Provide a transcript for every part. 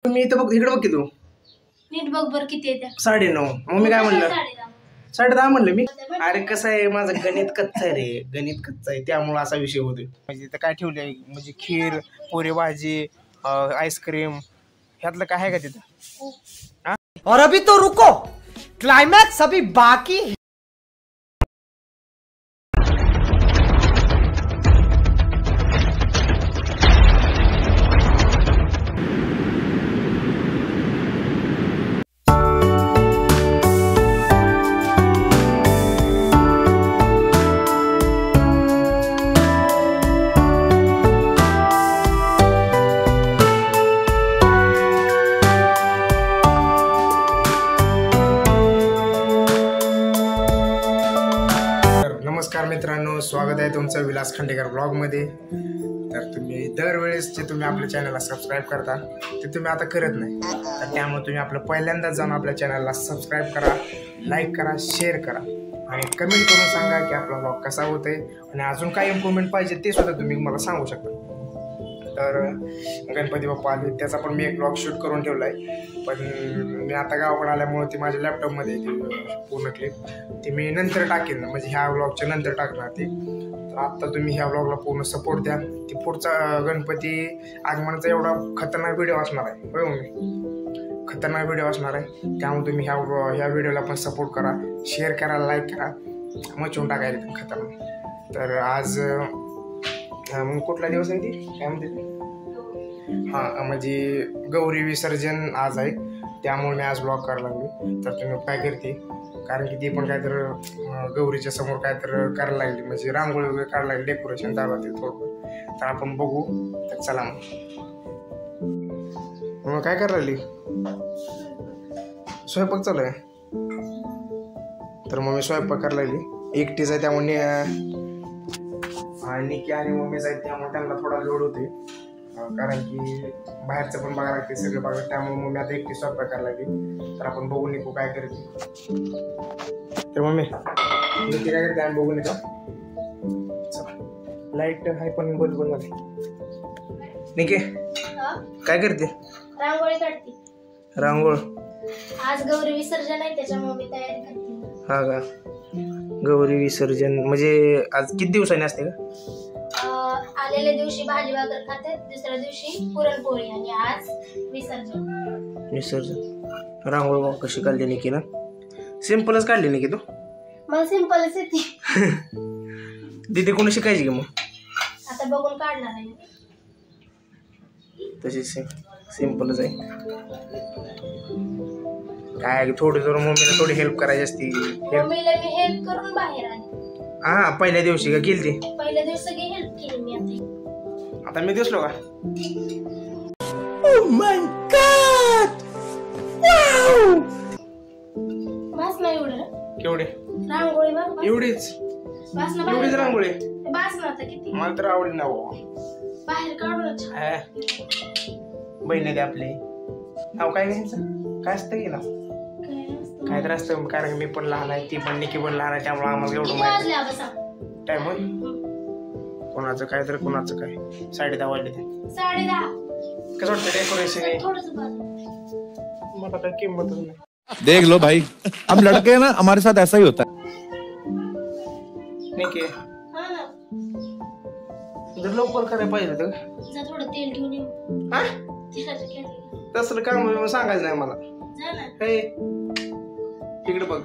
तुम्ही इथं बघ, इकडे बघ की तू नीट बघ बर किती येत्या 9:30. मम्मी काय म्हणलं 10:30 म्हणलं मी. अरे कसं आहे माझं गणित कच्चं आहे रे, गणित कच्चं आहे त्यामुळे असा विषय होतोय. म्हणजे इथं काय ठेवलंय म्हणजे खीर, पुरी भाजी, आईस्क्रीम ह्यातलं काय आहे का तिथं? और अभी तो रुको, क्लाइमैक्स अभी बाकी. नमस्कार मित्रांनो, स्वागत आहे तुमचं विलास खांडेकर ब्लॉगमध्ये. तर तुम्ही दरवेळेस जे तुम्ही आपल्या चॅनलला सबस्क्राईब करता ते तुम्ही आता करत नाही, तर त्यामुळे तुम्ही आपलं पहिल्यांदाच जाऊन आपल्या चॅनलला सबस्क्राईब करा, लाईक करा, शेअर करा आणि कमेंट करून सांगा की आपला ब्लॉग कसा होतोय आणि अजून काही इम्प्रूव्हमेंट पाहिजे ते सुद्धा तुम्ही मला सांगू शकता. तर गणपती बाप्पा आले त्याचा पण मी एक ब्लॉग शूट करून ठेवला आहे, पण मी आता गावाकडे आल्यामुळे ती माझ्या लॅपटॉपमध्ये पूर्ण क्लिप ती मी नंतर टाकेन, म्हणजे ह्या ब्लॉगच्या नंतर टाकणार ते. तर आत्ता तुम्ही ह्या ब्लॉगला पूर्ण सपोर्ट द्या. ती पुढचा गणपती आगमनाचा एवढा खतरनाक व्हिडिओ असणार आहे, बरोबर मी खतरनाक व्हिडिओ असणार आहे, त्यामुळे तुम्ही ह्या व्हिडिओला पण सपोर्ट करा, शेअर करा, लाईक करा, मचवून टाकायला एकदम खतरनाक. तर आज मग कुठला दिवस आहे ती काय म्हणते? हां, म्हणजे गौरी विसर्जन आज आहे, त्यामुळे मी आज ब्लॉग करायला लागले. तर तुम्ही काय करते, कारण की ती पण काहीतरी गौरीच्या समोर काहीतरी करायला लागली, म्हणजे रांगोळी वगैरे काढायला लागली, डेकोरेशन चालू होते थोडं. तर आपण बघू. तर चला मग काय करायला लागली? स्वयंपाक चालू आहे. तर मग मी स्वयंपाक करायला लागली, एकटीच आहे त्यामुळे निकी आणि मम्मीच आहेत त्यामुळे त्यांना थोडा लोड होते, कारण की बाहेरचं पण बघायला लागते, सगळं बघा, त्यामुळे मम्मी आता एकटी स्वयंपाक करायला लागली. तर आपण बघू निकू काय करते. तर मम्मी निकी काय करते आम्ही बघू नका. लाईट आहे पण बंद बंद झाली. निकी काय करते? रांगोळी काढते. रांगोळ आज गौरी विसर्जन आहे त्याच्यामुळे मी तयारी करते. हा का, गौरी विसर्जन म्हणजे आज किती दिवसांनी असते का? आलेल्या दिवशी भाजी भाकर खाते, दुसऱ्या दिवशी पुरणपोळी आणि आज विसर्जन. विसर्जन रांगोळी बघ कशी काढली निकी ना, सिम्पलच काढली निकी तू. मला सिंपलच येते. दीदी कोणी शिकायची की मग? आता बघून काढणार आहे तशी सिम्पलच आहे. काय थोडी जर मम्मीला थोडी हेल्प करायची असती. मम्मीला मी हेल्प करून बाहेर आले. हा, पहिल्या दिवशी का केली ती? पहिल्या दिवशी सगळी हेल्प केली मी. आता मी दिसलो का? Oh my God! Wow! बास नाही एवढं केवढे? रांगोळी बघ एवढीच बास ना, एवढीच रांगोळी बास ना. आता किती मला तर आवडली ना बाहेर काढून. बहिणी ते आपली नाव काय घ्यायचं, काय असतं की नाव काय तर असतं, कारण मी पण लहान आहे, ती पण निकी पण लहान आहे, त्यामुळे आम्हाला एवढं माहिती. टाइम होय कोणाचं काय तर कोणाचं काय. 10:30 वाजले ते. 10:30 कसं वाटतं डेकोरेशन आहे? मला काय किंमतच नाही. देख लो भाई, हम लड़के हैं ना, हमारे साथ ऐसा ही होता है. निकी जर लवकर करायला पाहिजे तर थोडं तेल घेऊन ये. तसलं काम सांगायचं नाही मला. हे इकडे बघ,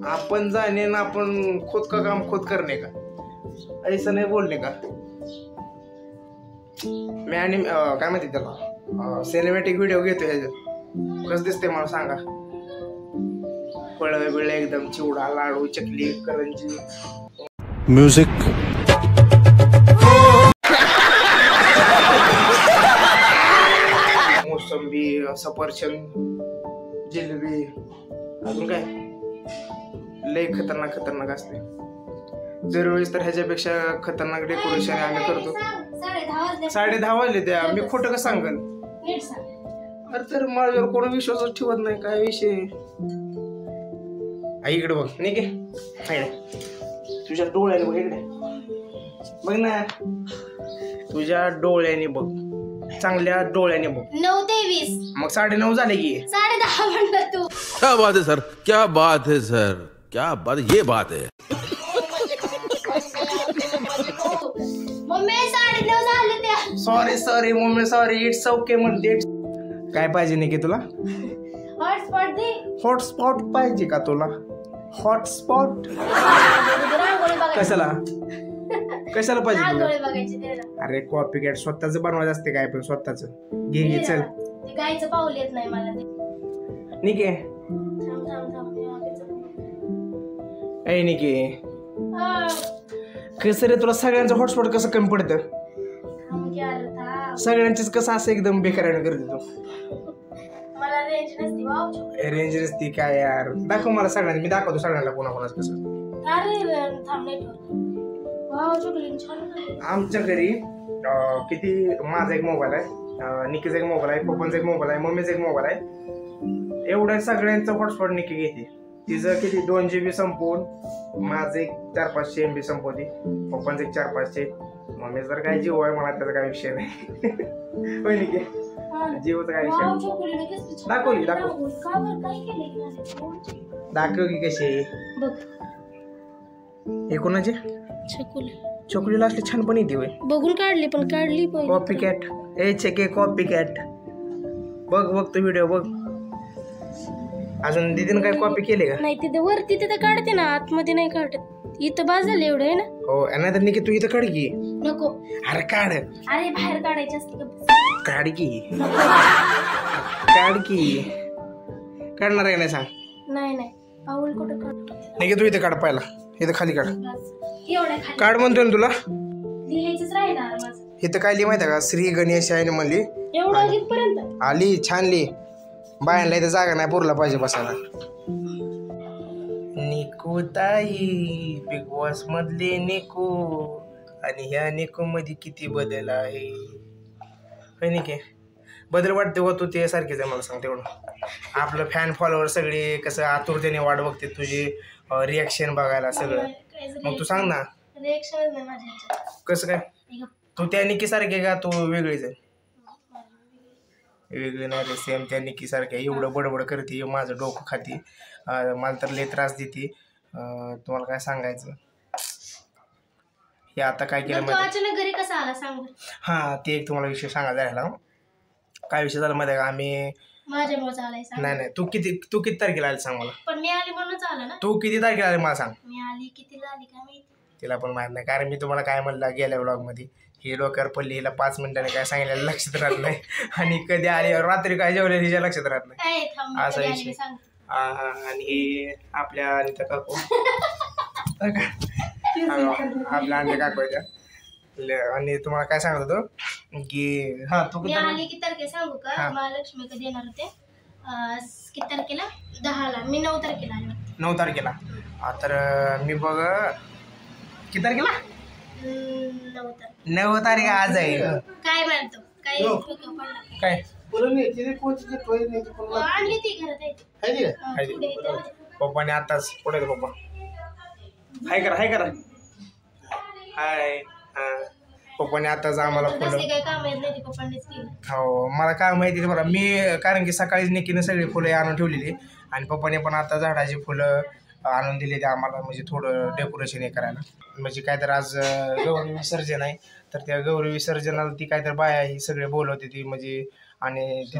आपण जाणे ना, आपण खुद का काम खुद करणे का, ऐसा नाही बोलणे का. मी आणि काय माहिती त्याला सिनेमॅटिक व्हिडिओ घेतो ह्याच्यात, कसं दिसते मला सांगा. फळं बिळं एकदम, चिवडा, लाडू, चकली, करंजी, म्यूजिक, मोसंबी, सफरचंद, जिलेबी, अजून काय लय खतरनाक खतरनाक असते. दरवेळेस तर ह्याच्यापेक्षा खतरनाक डेकोरेशन आम्ही करतो. 10:30 वाजले त्या, मी खोटं का सांगल? अरे तर माझ्यावर कोण विश्वासच ठेवत नाही, काय विषय. आई इकडे बघ नाही के, तुझ्या डोळ्याने बघ, इकडे बघ ना, तुझ्या डोळ्याने बघ, चांगल्या डोळ्याने बघ. 9 ते 20. मग 9:30 झाले की. 10:30 म्हणलं तू. क्या बात है सर, क्या बात है सर, क्या बात, ये बात है. मम्मी 9:30 झाले त्या. Sorry mummy sorry. It's okay म्हणते. काय पाहिजे नाही की तुला? हॉटस्पॉट दे. हॉटस्पॉट पाहिजे का तुला? हॉटस्पॉट रांगोळी बघायची. कशाला पाहिजे तुला? रांगोळी बघायची त्याला. अरे कॉपी कॅट स्वतःच बनवायचं असते काय पण स्वतःच. घे चल. ते गायचं पाऊल येत नाही मला ते. निके ऐ निके कसं रे तुला सगळ्यांचं हॉटस्पॉट कसं कमी पडतं? सगळ्यांचीच कसं असं एकदम बेकारानं करते तू? मला रेंज नसती. वाव रेंज नसती काय यार. दाखव मला सगळ्यांना. मी दाखवतो सगळ्यांना कोणाकोणाच कसं. अरे थांब नेटवर्क. वाव चॉकलेट छान. आमच्या घरी किती माझा एक मोबाईल आहे, निकीचा एक मोबाईल आहे, पप्पांचा एक मोबाईल आहे, मम्मीचा एक मोबाईल आहे. एवढ्या सगळ्यांचं हॉटस्पॉट निकी घेते. तिचं किती 2 GB संपवून माझं एक 400-500 MB संपवते, पप्पांचं एक 400-500. मम्मीचं तर काय जीव आहे मला त्याचा काय विषय नाही. होय निकी जीवचा काय विषय. दाखव की कशी हे कोणाचे चोकलीला असले छान पण येते. बघून काढली पण काढली कॉपी कॅट. ए चेके कॉपी कॅट. बघ तो व्हिडिओ बघ. अजून दीदीनं काय कॉपी केले का? नाही तिथे वरती तिथे काढते ना, आतमध्ये नाही काढत. इथं बाज झालं एवढं आहे ना. हो नाही तर निकी तू इथं काढ की. नको. अरे काढ. अरे बाहेर काढायची असते का? काढ की. काढणार आहे नाही सांग. नाही पाऊल कुठं काढ. निकी तू इथं काढ पहिला. इथं खाली काढ. एवढ्या खाली काढ म्हणतोय ना तुला. लिहायचंच राहिणार माझं. इथं काय लिहि माहिती का? श्री गणेश आहे म्हणली. एवढं इथपर्यंत आली छान लिहि. बायांना इथं जागा नाही पुरला पाहिजे बसायला. निकू ताई बिग बॉस मधले निकू आणि ह्या निकू मध्ये किती बदल आहे. निके बदल वाटते हो तू ते सारखेच आहे मला सांग तेवढं. आपलं फॅन फॉलोअर सगळे कसं आतुरतेने वाट बघते तुझी रिॲक्शन बघायला सगळं. मग तू सांग ना रिएक्शनच नाही माझ्या. कसं काय? तू त्या निकी सारखे का तू वेगळीच आहे? वेगळी नाही रे सेम त्या निकी सारखे. एवढं बडबड करते माझं डोकं खाती. मला तर लय त्रास देते. तुम्हाला काय सांगायचं. हे आता काय केलं माहिती? अचानक घरी कसा आला सांग. हां ते एक तुम्हाला विषय सांगायचा राहिला. काय विषय झाला माहिती आहे का? आम्ही माझ्यामुळेच आलाय. नाही तू किती तारखेला आली सांग मला. पण मी आली म्हणूनच आला ना. तू किती तारखेला आली मला सांग. मी आली कितीला आली काय माहिती. तिला पण माहित नाही. कारण मी तुम्हाला काय म्हणलं गेल्या व्लॉगमध्ये ही डोक्यावर पडली. हिला 5 मिनिटांनी काय सांगितलेलं लक्षात राहत नाही. आणि कधी आली रात्री काय जेवले हिच्या लक्षात राहत नाही. असा विषय. आणि हे आपल्या अनिता काकू आपल्या अंडे काकू आणि तुम्हाला काय सांगत होतो की तू मी आली किती तारखेला सांगू का? महालक्ष्मी कधी येणार होते? किती तारखेला? 10ला. मी 9 तारखेला आले. 9 तारखेला. तर मी बघ किती तारखेला? 9 तारीख आज आहे. काय म्हणतो काय काय आणली ती घरात. पप्पाने आताच पुढे पप्पा हाय करा हाय. पप्पाने आताच आम्हाला फुलं. काय काम येत नाही पप्पांनीच केलं. हो मला काय माहिती बरं. मी कारण की सकाळीच निकीनं सगळी फुलं आणून ठेवलेली आणि पप्पाने पण आता झाडाची फुलं आणून दिलेली आम्हाला. म्हणजे थोडं डेकोरेशन हे करायला. म्हणजे काय तर आज गौरी विसर्जन आहे. तर त्या गौरी विसर्जनाला ती काय तर बाया ही सगळे बोलवते ती म्हणजे. आणि ती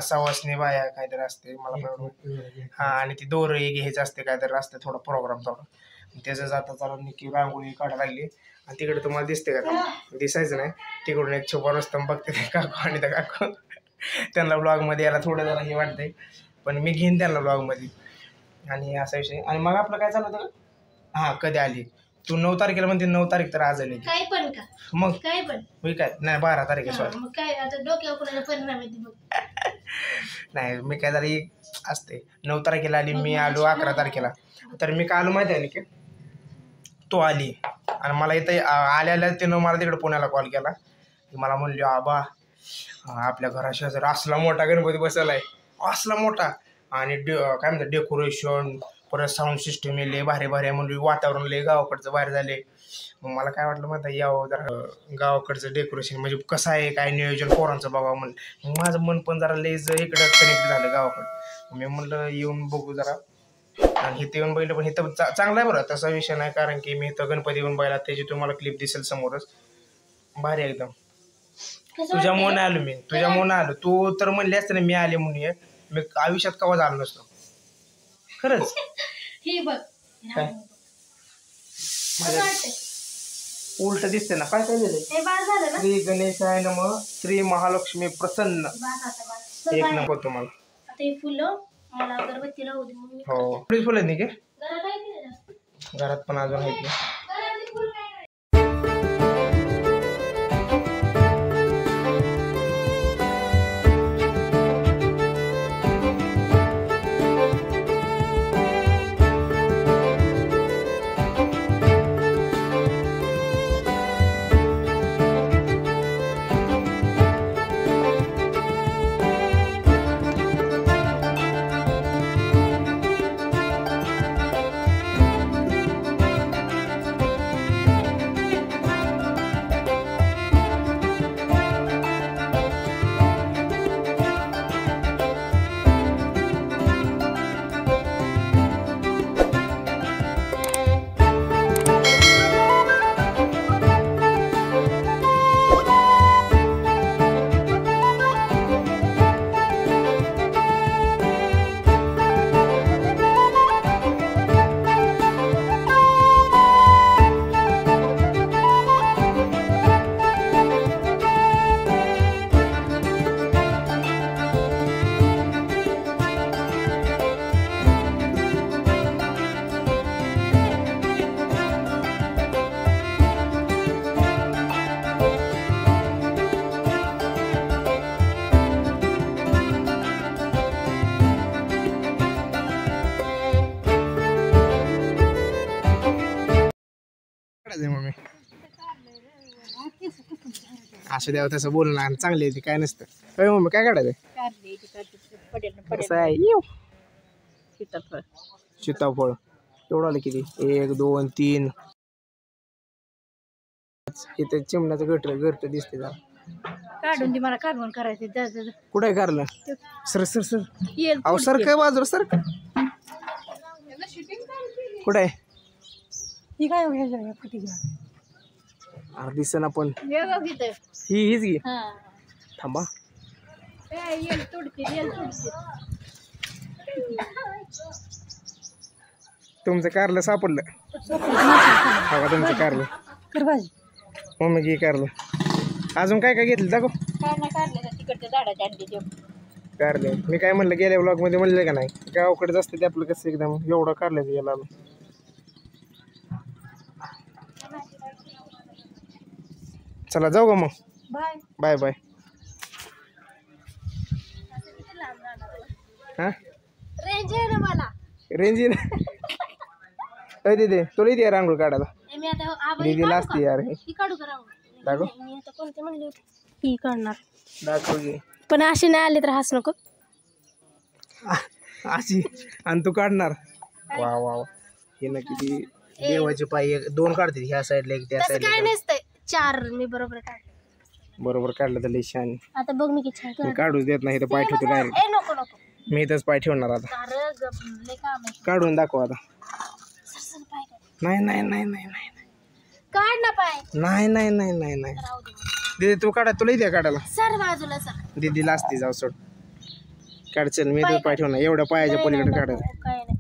सवासनी बाया काहीतरी असते मला. आणि ती दोर घ्यायचं असते काहीतरी असते थोडा प्रोग्राम थोडा. त्याचं जाता चालू निकी रांगोळी काढायला लागली. आणि तिकडे तुम्हाला दिसते का? दिसायचं नाही. तिकडून एक छोपा रस्तम बघते काकू आणि त्या काकू. त्यांना ब्लॉगमध्ये यायला थोडं जरा हे वाटतंय पण मी घेईन त्यांना ब्लॉगमध्ये. आणि असा विषय. आणि मग आपलं काय चालू होतं? कधी आली तू? 9 तारखेला म्हणते. 9 तारीख तर आज आली. काय पण का? मग काय पण मी काय नाही 12 तारीख आहे सॉरी. मग काय आता डोक्यावर कोणाला परिणाम येते बघ. नाही मी काय झाली असते. 9 तारखेला आली. मी आलो 11 तारखेला. तर मी काय आलो माहिती आहे की तो आली आणि मला इथं आल्या तिनं मला तिकडे पुण्याला कॉल केला. मला म्हणली आबा आपल्या घराशेजारी असला मोठा गणपती बसवला आहे. असला मोठा आणि काय म्हणतात डेकोरेशन परत साऊंड सिस्टम लय भारी भारी आहे म्हणजे वातावरण लय गावाकडचं भारी झाले. मग मला काय वाटलं म्हणता यावं जरा गावाकडचं डेकोरेशन म्हणजे कसं आहे काय नियोजन पोरांचं बघावं म्हणलं. मग माझं मन पण जरा लयच इकडं कनेक्ट झालं गावाकडं. मी म्हणलं येऊन बघू जरा आणि इथं येऊन बघितलं पण इथं चांगलं आहे बरं तसा विषय नाही कारण की मी इथं गणपती येऊन बघायला त्याची तुम्हाला क्लिप दिसेल समोरच भारी एकदम. तुझ्या मनाने आलो मी तुझ्या मनाने आलो तू तर म्हणली असते ना मी आले म्हणून मी आयुष्यात कवा झालो नसतो खरंच. हे बघ काय उलट दिसते ना काय काय दिलंय हे बाळ झालं ना श्री गणेशाय नमः श्री महालक्ष्मी प्रसन्न बास आता बास. एक नंबर तुम्हाला. आता हे फुलं मला अगरबत्ती राहू दे मग मी हो प्लीज फुलं नाही की जरा काय केलं जास्त घरात पण अजून आहे की घरातली फुलं काय मम्मी असं द्यावं तसं बोलणं आणि चांगली आहे ती काय नसतं. काय मम्मी काय काढायचं कसं आहे सीताफळ एवढं आलं किती 1 2 3 इथं चिमण्याचं घरट दिसते जरा काढून ती मला काढून करायचं कुठे कारलं सर सर सर अहो सर काय बाजूला सर कुठे ही काय अरे दिसेना पण हीच घे थांबा तुमचं कारलं सापडलं बघा तुमचं कारलं मम्मी घे कारलं. अजून काय काय घेतलं दाखव कारले. मी काय म्हणलं गेल्या ब्लॉग मध्ये म्हणलं का नाही गावाकडेच असते ते आपलं कसं एकदम एवढं कारल्याचं गेला. चला जाऊ का मग बाय बाय बाय. हा रेंज आहे ना मला रेंज दे तुला इथे रांगोळ काढायला मी आता दीदीला असते यार ही काढू करा दाखव मी आता कोणते म्हणले होते ही काढणार दाखव घे पण अशी नाही आली तर हस नको अशी आणि तू काढणार वा वा वा हे ना किती देवाचे पाय 2 काढते ह्या साईडला एक त्या तसं काय साईडला नसतंय 4 मी बरोबर काढले बरोबर काढलं तर लई छान. आता बघ मी किती छान मी काढूच देत नाही तर पाय ठेवतो डायरेक्ट ए नको नको मी इथंच पाय ठेवणार आता. अरे लय काम आहे काढून दाखव आता. सरसर पाय काढ. नाही नाही नाही नाही नाही काढ ना पाय नाही नाही नाही नाही नाही राहू दे दीदी तू काढा तुला इथे काढायला सर बाजूला सर दीदीला असते जाऊ सोड काढ चल मी तर पाय ठेवणार एवढ्या पायाच्या पलीकडे काढायचं. काय नाही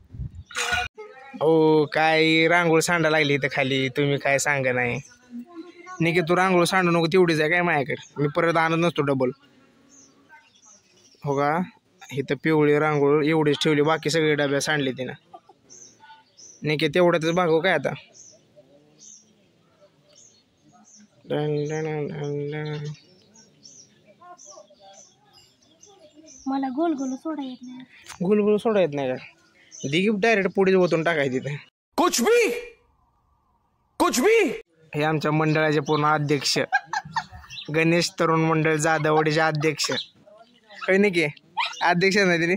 हो काय रांगोळ सांडा लागली इथं खाली तुम्ही काय सांगा नाही निघे तू रांगोळ सांडू नको तेवढीच आहे काय माझ्याकडे मी परत आणत नसतो डबल. हो का इथं पिवळी रांगोळ एवढीच ठेवली बाकी सगळे डब्या सांडले तिनं निघे तेवढ्यातच भागव काय आता. मला गोल गोल सोडा येत नाही गुलगुल सोडा येत नाही का दिगी डायरेक्ट पुढे ओतून टाकायची तिथे कुछ भी हे आमच्या मंडळाचे पूर्ण अध्यक्ष गणेश तरुण मंडळ जाधववाडीचे अध्यक्ष काही नाही की अध्यक्ष नाही तिने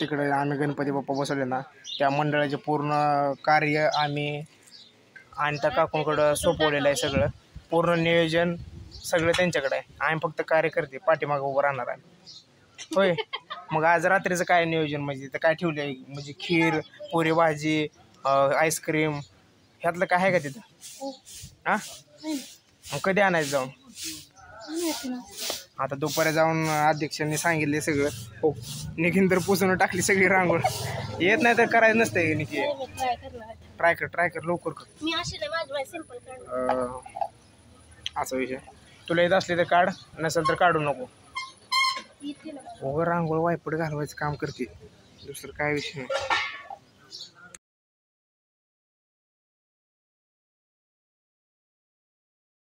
तिकडे आम्ही गणपती बाप्पा बसवले ना, त्या मंडळाचे पूर्ण कार्य आम्ही आणि त्या काकूंकडं सोपवलेलं आहे. सगळं पूर्ण नियोजन सगळं त्यांच्याकडे आहे. आम्ही फक्त कार्यकर्ते पाठीमागं उभं राहणार आहे. होय. मग आज रात्रीचं काय नियोजन म्हणजे तर काय ठेवलं आहे म्हणजे खीर, पुरी भाजी, आईस्क्रीम ह्यातलं काय आहे का तिथं? हां, मग कधी आणायचं जाऊन? आता दुपारी जाऊन अध्यक्षांनी सांगितले सगळं. हो, निखिन तर पुसून टाकली सगळी रांगोळ. येत नाही तर करायचं नसतं निखी. ट्राय कर लवकर कर. मी अशी नाही, माझी सिंपल काढ. असा विषय. तुला येत असले तर काढ, नसेल तर काढू नको. इथे ना रांगोळ वायपट घालवायचं काम करते, दुसरं काय विषय नाही.